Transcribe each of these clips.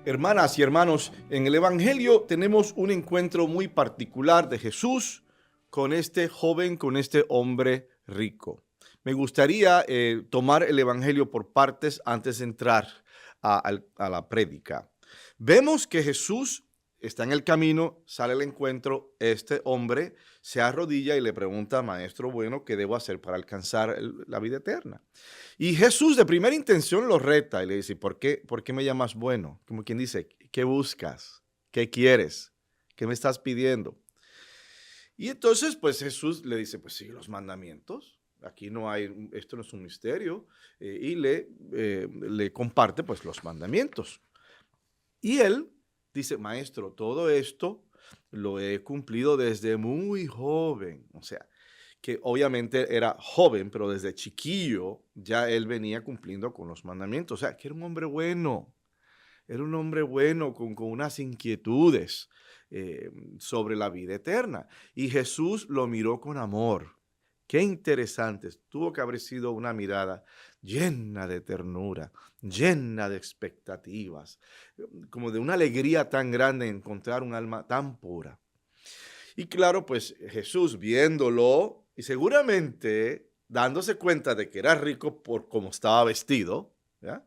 Hermanas y hermanos, en el Evangelio tenemos un encuentro muy particular de Jesús con este joven, con este hombre rico. Me gustaría tomar el Evangelio por partes antes de entrar a la prédica. Vemos que Jesús está en el camino, sale al encuentro, este hombre se arrodilla y le pregunta, maestro bueno, ¿qué debo hacer para alcanzar la vida eterna? Y Jesús de primera intención lo reta y le dice, ¿por qué me llamas bueno? Como quien dice, ¿qué buscas? ¿Qué quieres? ¿Qué me estás pidiendo? Y entonces pues Jesús le dice, pues sigue los mandamientos. Aquí no hay, esto no es un misterio. Y le comparte pues los mandamientos. Y él dice, maestro, todo esto lo he cumplido desde muy joven. O sea, que obviamente era joven, pero desde chiquillo ya él venía cumpliendo con los mandamientos. O sea, que era un hombre bueno. Era un hombre bueno con unas inquietudes sobre la vida eterna. Y Jesús lo miró con amor. Qué interesante. Tuvo que haber sido una mirada llena de ternura, llena de expectativas, como de una alegría tan grande encontrar un alma tan pura. Y claro, pues Jesús viéndolo y seguramente dándose cuenta de que era rico por cómo estaba vestido, ¿ya?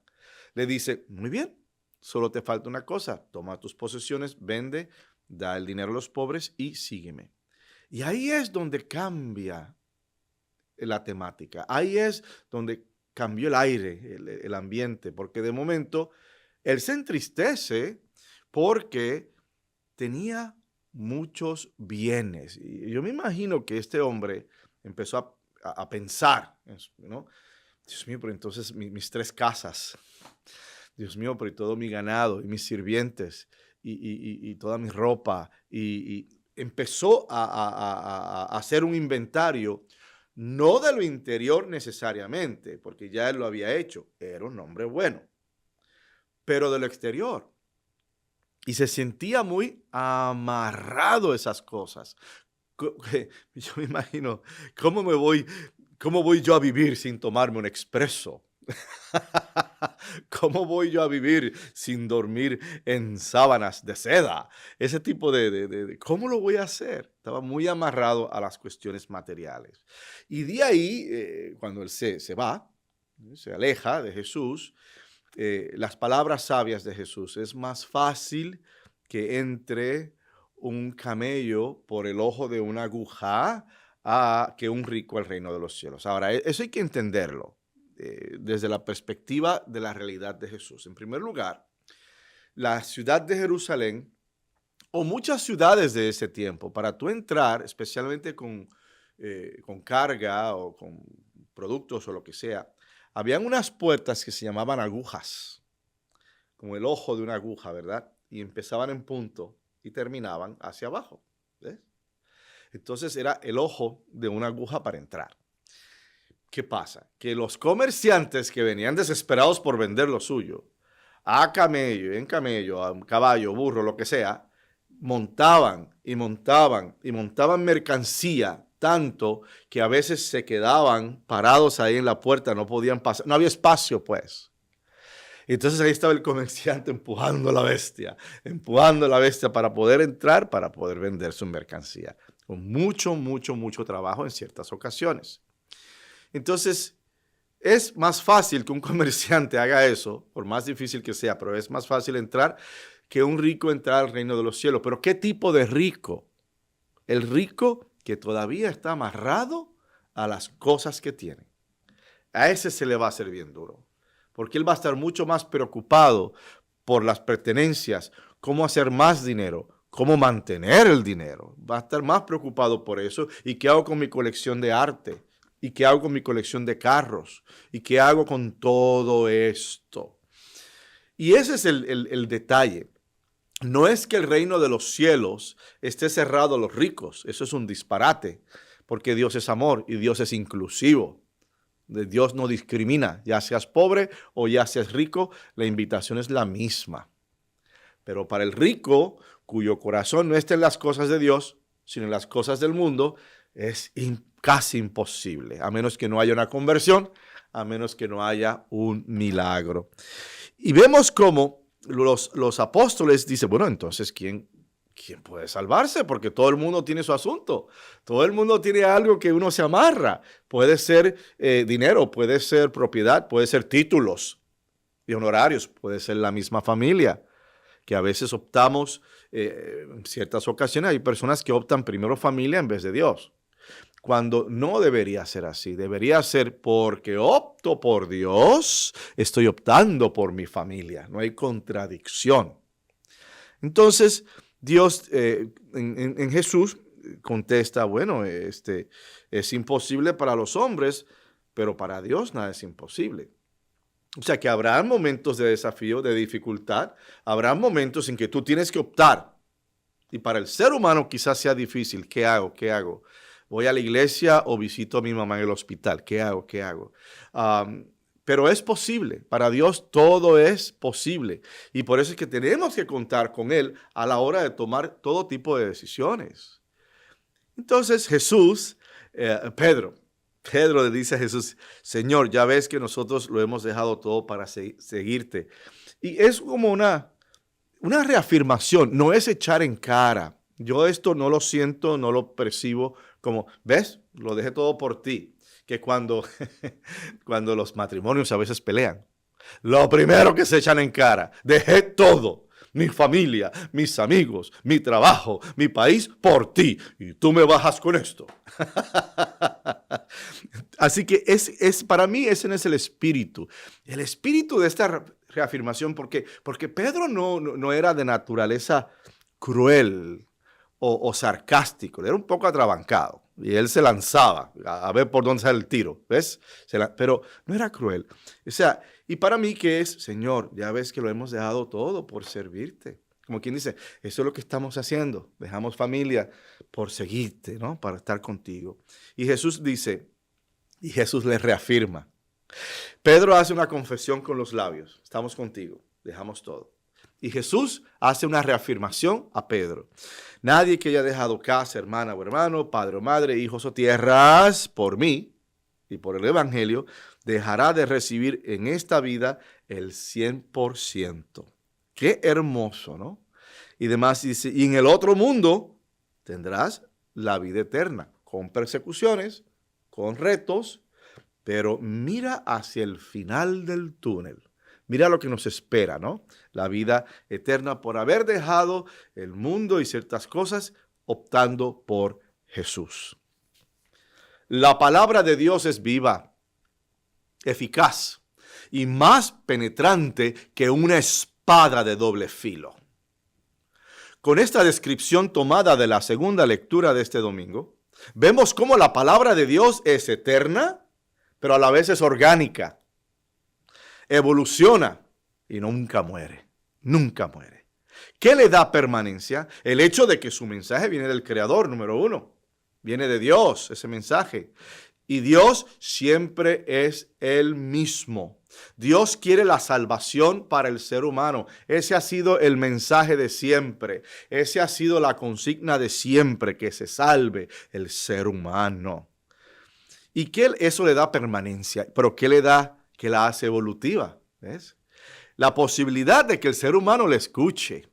Le dice, muy bien, solo te falta una cosa, toma tus posesiones, vende, da el dinero a los pobres y sígueme. Y ahí es donde cambia la temática. Ahí es donde cambió el aire, el ambiente, porque de momento él se entristece porque tenía muchos bienes. Y yo me imagino que este hombre empezó a pensar, ¿no? Dios mío, pero entonces mis 3 casas, Dios mío, pero y todo mi ganado, y mis sirvientes, y toda mi ropa, y empezó a hacer un inventario no de lo interior necesariamente, porque ya él lo había hecho, era un hombre bueno, pero de lo exterior. Y se sentía muy amarrado a esas cosas. Yo me imagino, ¿cómo voy yo a vivir sin tomarme un expreso? ¿Cómo voy yo a vivir sin dormir en sábanas de seda? Ese tipo ¿cómo lo voy a hacer? Estaba muy amarrado a las cuestiones materiales. Y de ahí, cuando él se va, se aleja de Jesús, las palabras sabias de Jesús, es más fácil que entre un camello por el ojo de una aguja a que un rico al reino de los cielos. Ahora, eso hay que entenderlo desde la perspectiva de la realidad de Jesús. En primer lugar, la ciudad de Jerusalén o muchas ciudades de ese tiempo, para tú entrar, especialmente con carga o con productos o lo que sea, habían unas puertas que se llamaban agujas, como el ojo de una aguja, ¿verdad? Y empezaban en punto y terminaban hacia abajo, ¿ves? Entonces era el ojo de una aguja para entrar. ¿Qué pasa? Que los comerciantes que venían desesperados por vender lo suyo, a camello, en camello, a caballo, burro, lo que sea, montaban y montaban y montaban mercancía tanto que a veces se quedaban parados ahí en la puerta, no podían pasar, no había espacio pues. Entonces ahí estaba el comerciante empujando la bestia para poder entrar, para poder vender su mercancía, con mucho trabajo en ciertas ocasiones. Entonces, es más fácil que un comerciante haga eso, por más difícil que sea, pero es más fácil entrar que un rico entrar al reino de los cielos. Pero ¿qué tipo de rico? El rico que todavía está amarrado a las cosas que tiene. A ese se le va a hacer bien duro, porque él va a estar mucho más preocupado por las pertenencias, cómo hacer más dinero, cómo mantener el dinero. Va a estar más preocupado por eso. ¿Y qué hago con mi colección de arte? ¿Y qué hago con mi colección de carros? ¿Y qué hago con todo esto? Y ese es el detalle. No es que el reino de los cielos esté cerrado a los ricos. Eso es un disparate, porque Dios es amor y Dios es inclusivo. Dios no discrimina, ya seas pobre o ya seas rico, la invitación es la misma. Pero para el rico, cuyo corazón no está en las cosas de Dios, sino en las cosas del mundo, es casi imposible, a menos que no haya una conversión, a menos que no haya un milagro. Y vemos cómo los apóstoles dicen, bueno, entonces, ¿quién puede salvarse? Porque todo el mundo tiene su asunto. Todo el mundo tiene algo que uno se amarra. Puede ser dinero, puede ser propiedad, puede ser títulos y honorarios, puede ser la misma familia, que a veces optamos, en ciertas ocasiones hay personas que optan primero familia en vez de Dios, cuando no debería ser así. Debería ser porque opto por Dios, estoy optando por mi familia. No hay contradicción. Entonces, Dios en Jesús contesta, bueno, es imposible para los hombres, pero para Dios nada es imposible. O sea que habrá momentos de desafío, de dificultad, habrá momentos en que tú tienes que optar. Y para el ser humano quizás sea difícil. ¿Qué hago? ¿Qué hago? ¿Voy a la iglesia o visito a mi mamá en el hospital? ¿Qué hago? ¿Qué hago? Pero es posible. Para Dios todo es posible. Y por eso es que tenemos que contar con Él a la hora de tomar todo tipo de decisiones. Entonces Jesús, Pedro le dice a Jesús, Señor, ya ves que nosotros lo hemos dejado todo para seguirte. Y es como una reafirmación, no es echar en cara. Yo esto no lo siento, no lo percibo como, ¿ves? Lo dejé todo por ti. Que cuando los matrimonios a veces pelean, lo primero que se echan en cara, dejé todo, mi familia, mis amigos, mi trabajo, mi país, por ti. Y tú me bajas con esto. Así que para mí ese no es el espíritu. El espíritu de esta reafirmación, porque Pedro no era de naturaleza cruel o sarcástico, era un poco atrabancado. Y él se lanzaba a ver por dónde sale el tiro, ¿ves? Pero no era cruel. O sea, y para mí, ¿qué es? Señor, ya ves que lo hemos dejado todo por servirte. Como quien dice, eso es lo que estamos haciendo. Dejamos familia por seguirte, ¿no? Para estar contigo. Y Jesús dice, y Jesús le reafirma. Pedro hace una confesión con los labios. Estamos contigo, dejamos todo. Y Jesús hace una reafirmación a Pedro. Nadie que haya dejado casa, hermana o hermano, padre o madre, hijos o tierras, por mí y por el Evangelio, dejará de recibir en esta vida el 100%. Qué hermoso, ¿no? Y demás dice, y en el otro mundo tendrás la vida eterna, con persecuciones, con retos, pero mira hacia el final del túnel. Mira lo que nos espera, ¿no? La vida eterna por haber dejado el mundo y ciertas cosas optando por Jesús. La palabra de Dios es viva, eficaz y más penetrante que una espada de doble filo. Con esta descripción tomada de la segunda lectura de este domingo, vemos cómo la palabra de Dios es eterna, pero a la vez es orgánica. Evoluciona y nunca muere, nunca muere. ¿Qué le da permanencia? El hecho de que su mensaje viene del Creador, número uno. Viene de Dios, ese mensaje. Y Dios siempre es el mismo. Dios quiere la salvación para el ser humano. Ese ha sido el mensaje de siempre. Ese ha sido la consigna de siempre, que se salve el ser humano. ¿Y qué eso le da permanencia? ¿Pero qué le da que la hace evolutiva? ¿Ves? La posibilidad de que el ser humano la escuche,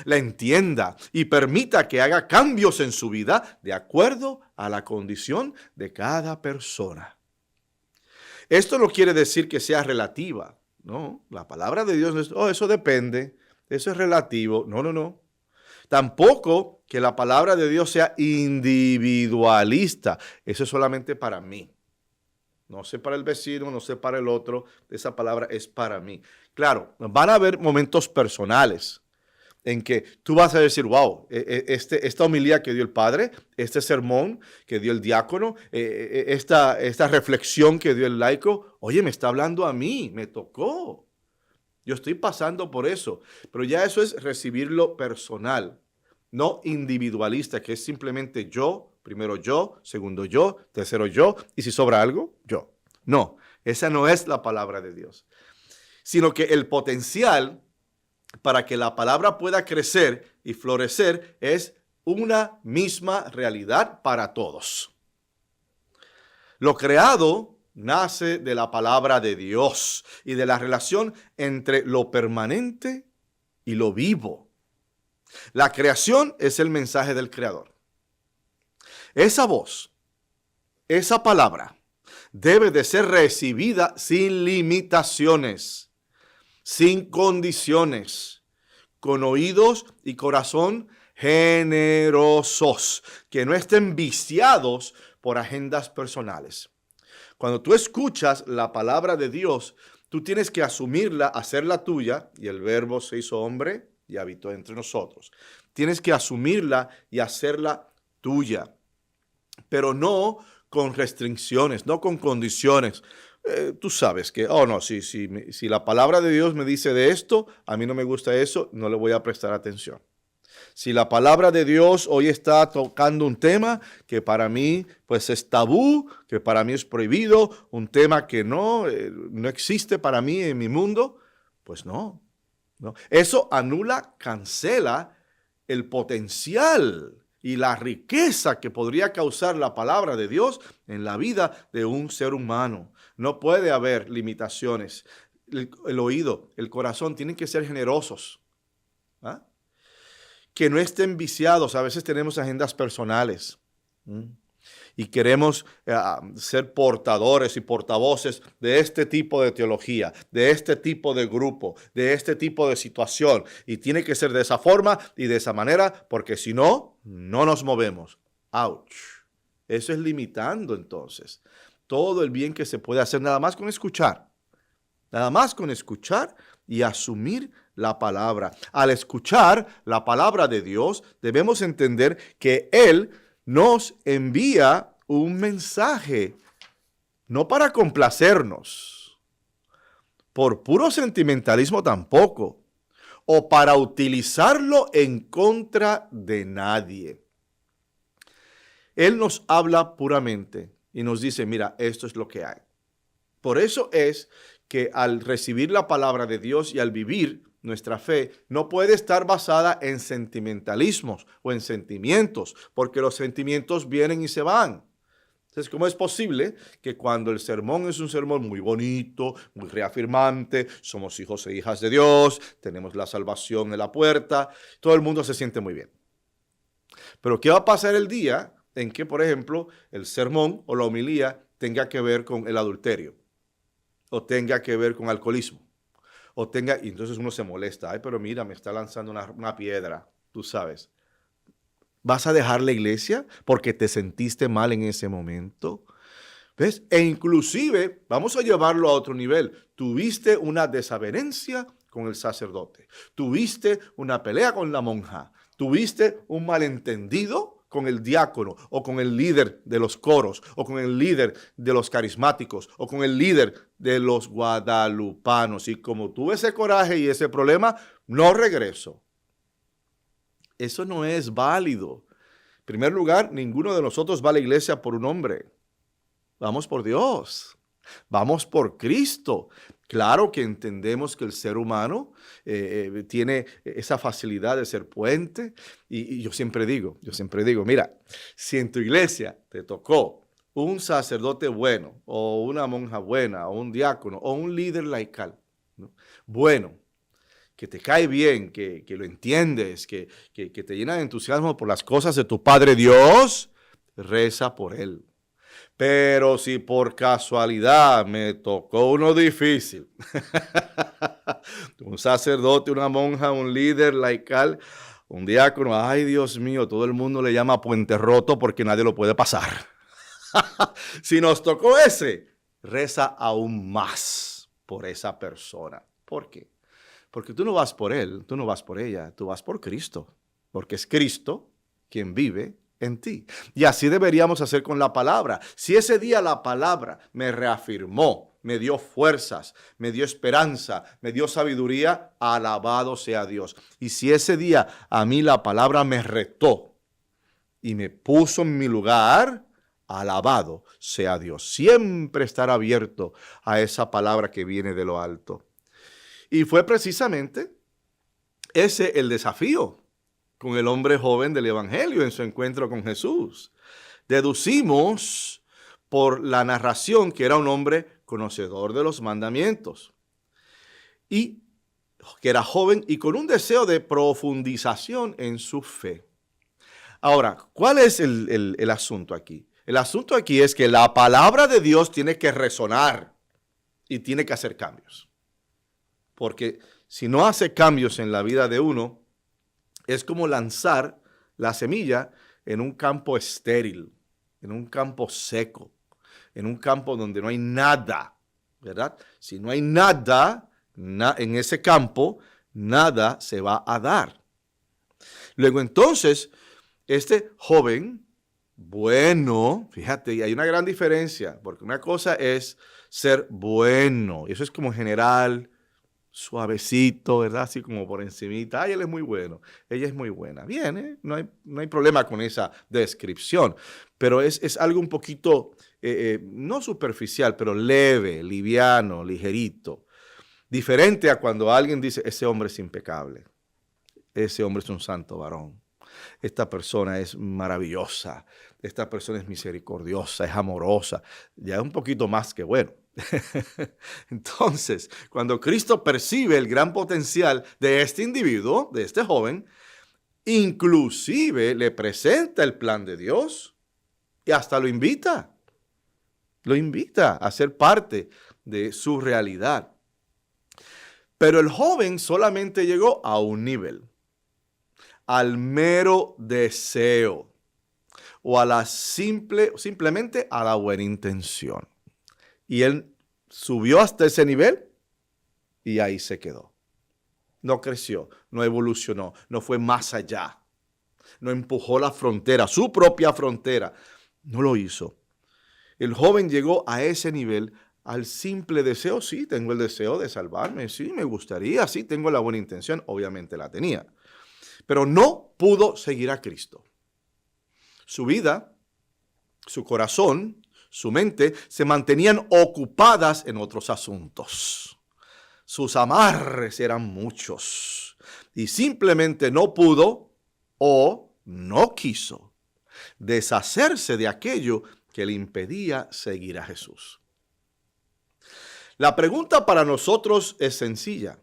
la entienda y permita que haga cambios en su vida de acuerdo a la condición de cada persona. Esto no quiere decir que sea relativa, ¿no? La palabra de Dios no es, eso depende, eso es relativo. No, no, no. Tampoco que la palabra de Dios sea individualista. Eso es solamente para mí. No sé para el vecino, no sé para el otro. Esa palabra es para mí. Claro, van a haber momentos personales en que tú vas a decir, wow, esta homilía que dio el padre, este sermón que dio el diácono, esta reflexión que dio el laico, oye, me está hablando a mí, me tocó. Yo estoy pasando por eso. Pero ya eso es recibirlo personal, no individualista, que es simplemente yo, primero yo, segundo yo, tercero yo, y si sobra algo, yo. No, esa no es la palabra de Dios, sino que el potencial para que la palabra pueda crecer y florecer es una misma realidad para todos. Lo creado nace de la palabra de Dios y de la relación entre lo permanente y lo vivo. La creación es el mensaje del Creador. Esa voz, esa palabra, debe de ser recibida sin limitaciones, sin condiciones, con oídos y corazón generosos, que no estén viciados por agendas personales. Cuando tú escuchas la palabra de Dios, tú tienes que asumirla, hacerla tuya, y el Verbo se hizo hombre y habitó entre nosotros. Tienes que asumirla y hacerla tuya, pero no con restricciones, no con condiciones. Tú sabes que, oh no, si la palabra de Dios me dice de esto, a mí no me gusta eso, no le voy a prestar atención. Si la palabra de Dios hoy está tocando un tema que para mí pues es tabú, que para mí es prohibido, un tema que no existe para mí en mi mundo, pues no. Eso anula, cancela el potencial y la riqueza que podría causar la palabra de Dios en la vida de un ser humano. No puede haber limitaciones. El oído, el corazón tienen que ser generosos. ¿Ah? Que no estén viciados. A veces tenemos agendas personales y queremos ser portadores y portavoces de este tipo de teología, de este tipo de grupo, de este tipo de situación. Y tiene que ser de esa forma y de esa manera, porque si no, no nos movemos. ¡Auch! Eso es limitando entonces todo el bien que se puede hacer nada más con escuchar. Nada más con escuchar y asumir la palabra. Al escuchar la palabra de Dios, debemos entender que Él nos envía un mensaje, no para complacernos, por puro sentimentalismo tampoco, o para utilizarlo en contra de nadie. Él nos habla puramente y nos dice, mira, esto es lo que hay. Por eso es que al recibir la palabra de Dios y al vivir nuestra fe, no puede estar basada en sentimentalismos o en sentimientos, porque los sentimientos vienen y se van. Entonces, ¿cómo es posible que cuando el sermón es un sermón muy bonito, muy reafirmante, somos hijos e hijas de Dios, tenemos la salvación en la puerta, todo el mundo se siente muy bien? Pero ¿qué va a pasar el día en que, por ejemplo, el sermón o la homilía tenga que ver con el adulterio? O tenga que ver con alcoholismo, y entonces uno se molesta, ay, pero mira, me está lanzando una piedra, tú sabes. ¿Vas a dejar la iglesia porque te sentiste mal en ese momento? ¿Ves? E inclusive, vamos a llevarlo a otro nivel, tuviste una desavenencia con el sacerdote, tuviste una pelea con la monja, tuviste un malentendido con el diácono o con el líder de los coros o con el líder de los carismáticos o con el líder de los guadalupanos. Y como tuve ese coraje y ese problema, no regreso. Eso no es válido. En primer lugar, ninguno de nosotros va a la iglesia por un hombre. Vamos por Dios. Vamos por Cristo. Claro que entendemos que el ser humano tiene esa facilidad de ser puente y yo siempre digo, mira, si en tu iglesia te tocó un sacerdote bueno o una monja buena o un diácono o un líder laical, ¿no? Bueno, que te cae bien, que lo entiendes, que te llena de entusiasmo por las cosas de tu Padre Dios, reza por él. Pero si por casualidad me tocó uno difícil, un sacerdote, una monja, un líder laical, un diácono, ay Dios mío, todo el mundo le llama puente roto porque nadie lo puede pasar. Si nos tocó ese, reza aún más por esa persona. ¿Por qué? Porque tú no vas por él, tú no vas por ella, tú vas por Cristo. Porque es Cristo quien vive en ti. Y así deberíamos hacer con la palabra. Si ese día la palabra me reafirmó, me dio fuerzas, me dio esperanza, me dio sabiduría, alabado sea Dios. Y si ese día a mí la palabra me retó y me puso en mi lugar, alabado sea Dios. Siempre estar abierto a esa palabra que viene de lo alto. Y fue precisamente ese el desafío con el hombre joven del Evangelio en su encuentro con Jesús. Deducimos por la narración que era un hombre conocedor de los mandamientos. Y que era joven y con un deseo de profundización en su fe. Ahora, ¿cuál es el asunto aquí? El asunto aquí es que la palabra de Dios tiene que resonar y tiene que hacer cambios. Porque si no hace cambios en la vida de uno, es como lanzar la semilla en un campo estéril, en un campo seco, en un campo donde no hay nada, ¿verdad? Si no hay nada en ese campo, nada se va a dar. Luego entonces, este joven, bueno, fíjate, hay una gran diferencia, porque una cosa es ser bueno, y eso es como general, suavecito, ¿verdad? Así como por encimita. Ay, él es muy bueno, ella es muy buena. Bien, no hay problema con esa descripción, pero es algo un poquito, no superficial, pero leve, liviano, ligerito. Diferente a cuando alguien dice, ese hombre es impecable, ese hombre es un santo varón. Esta persona es maravillosa, esta persona es misericordiosa, es amorosa, ya es un poquito más que bueno. Entonces, cuando Cristo percibe el gran potencial de este individuo, de este joven, inclusive le presenta el plan de Dios y hasta lo invita a ser parte de su realidad. Pero el joven solamente llegó a un nivel, al mero deseo o a la simplemente a la buena intención. Y él subió hasta ese nivel y ahí se quedó. No creció, no evolucionó, no fue más allá. No empujó la frontera, su propia frontera. No lo hizo. El joven llegó a ese nivel al simple deseo. Sí, tengo el deseo de salvarme. Sí, me gustaría. Sí, tengo la buena intención. Obviamente la tenía. Pero no pudo seguir a Cristo. Su vida, su corazón, su mente se mantenían ocupadas en otros asuntos. Sus amarres eran muchos y simplemente no pudo o no quiso deshacerse de aquello que le impedía seguir a Jesús. La pregunta para nosotros es sencilla.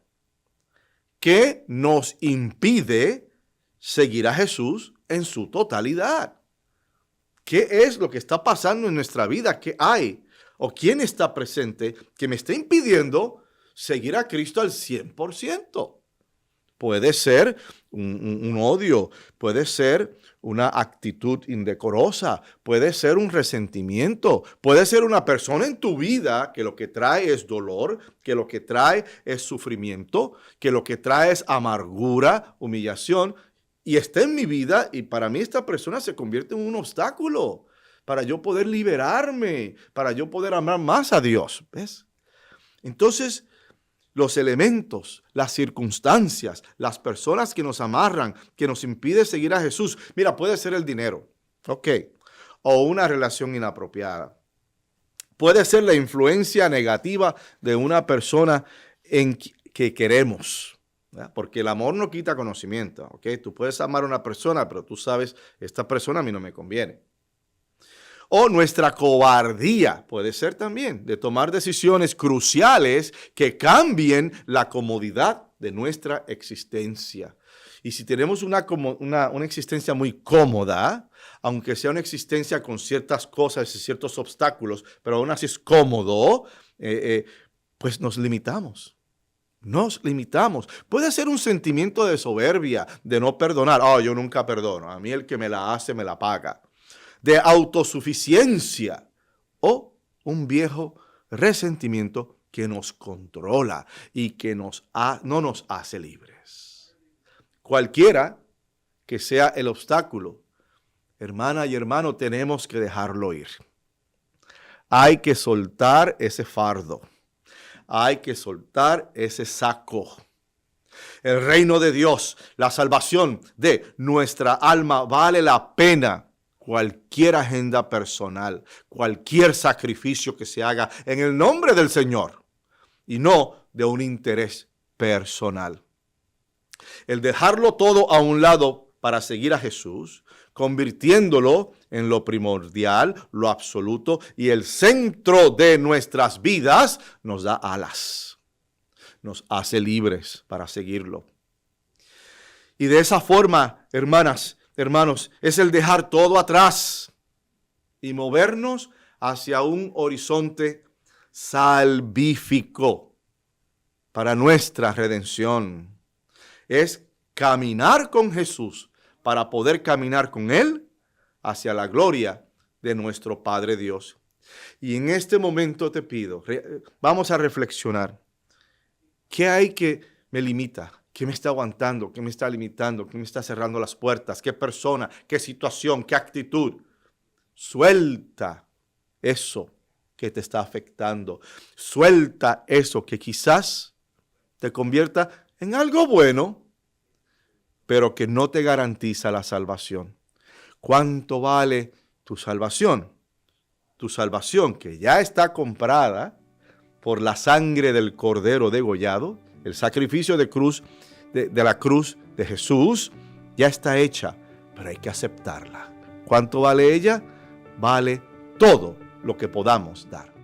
¿Qué nos impide seguir a Jesús en su totalidad? ¿Qué es lo que está pasando en nuestra vida? ¿Qué hay? ¿O quién está presente que me está impidiendo seguir a Cristo al 100%? Puede ser un odio, puede ser una actitud indecorosa, puede ser un resentimiento, puede ser una persona en tu vida que lo que trae es dolor, que lo que trae es sufrimiento, que lo que trae es amargura, humillación, y está en mi vida y para mí esta persona se convierte en un obstáculo para yo poder liberarme, para yo poder amar más a Dios. ¿Ves? Entonces, los elementos, las circunstancias, las personas que nos amarran, que nos impiden seguir a Jesús. Mira, puede ser el dinero, ok, o una relación inapropiada. Puede ser la influencia negativa de una persona que queremos. ¿Verdad? Porque el amor no quita conocimiento, ¿ok? Tú puedes amar a una persona, pero tú sabes, esta persona a mí no me conviene. O nuestra cobardía puede ser también de tomar decisiones cruciales que cambien la comodidad de nuestra existencia. Y si tenemos una existencia muy cómoda, aunque sea una existencia con ciertas cosas y ciertos obstáculos, pero aún así es cómodo, pues nos limitamos. Nos limitamos. Puede ser un sentimiento de soberbia, de no perdonar. Oh, yo nunca perdono. A mí el que me la hace, me la paga. De autosuficiencia o un viejo resentimiento que nos controla y que no nos hace libres. Cualquiera que sea el obstáculo, hermana y hermano, tenemos que dejarlo ir. Hay que soltar ese fardo. Hay que soltar ese saco. El reino de Dios, la salvación de nuestra alma vale la pena cualquier agenda personal, cualquier sacrificio que se haga en el nombre del Señor y no de un interés personal. El dejarlo todo a un lado para seguir a Jesús, convirtiéndolo en lo primordial, lo absoluto y el centro de nuestras vidas, nos da alas. nos hace libres para seguirlo. Y de esa forma, hermanas, hermanos, es el dejar todo atrás y movernos hacia un horizonte salvífico para nuestra redención. Es caminar con Jesús para poder caminar con Él hacia la gloria de nuestro Padre Dios. Y en este momento te pido, vamos a reflexionar. ¿Qué hay que me limita? ¿Qué me está aguantando? ¿Qué me está limitando? ¿Qué me está cerrando las puertas? ¿Qué persona? ¿Qué situación? ¿Qué actitud? Suelta eso que te está afectando. Suelta eso que quizás te convierta en algo bueno, pero que no te garantiza la salvación. ¿Cuánto vale tu salvación? Tu salvación, que ya está comprada por la sangre del Cordero degollado, el sacrificio de la cruz de Jesús, ya está hecha, pero hay que aceptarla. ¿Cuánto vale ella? Vale todo lo que podamos dar.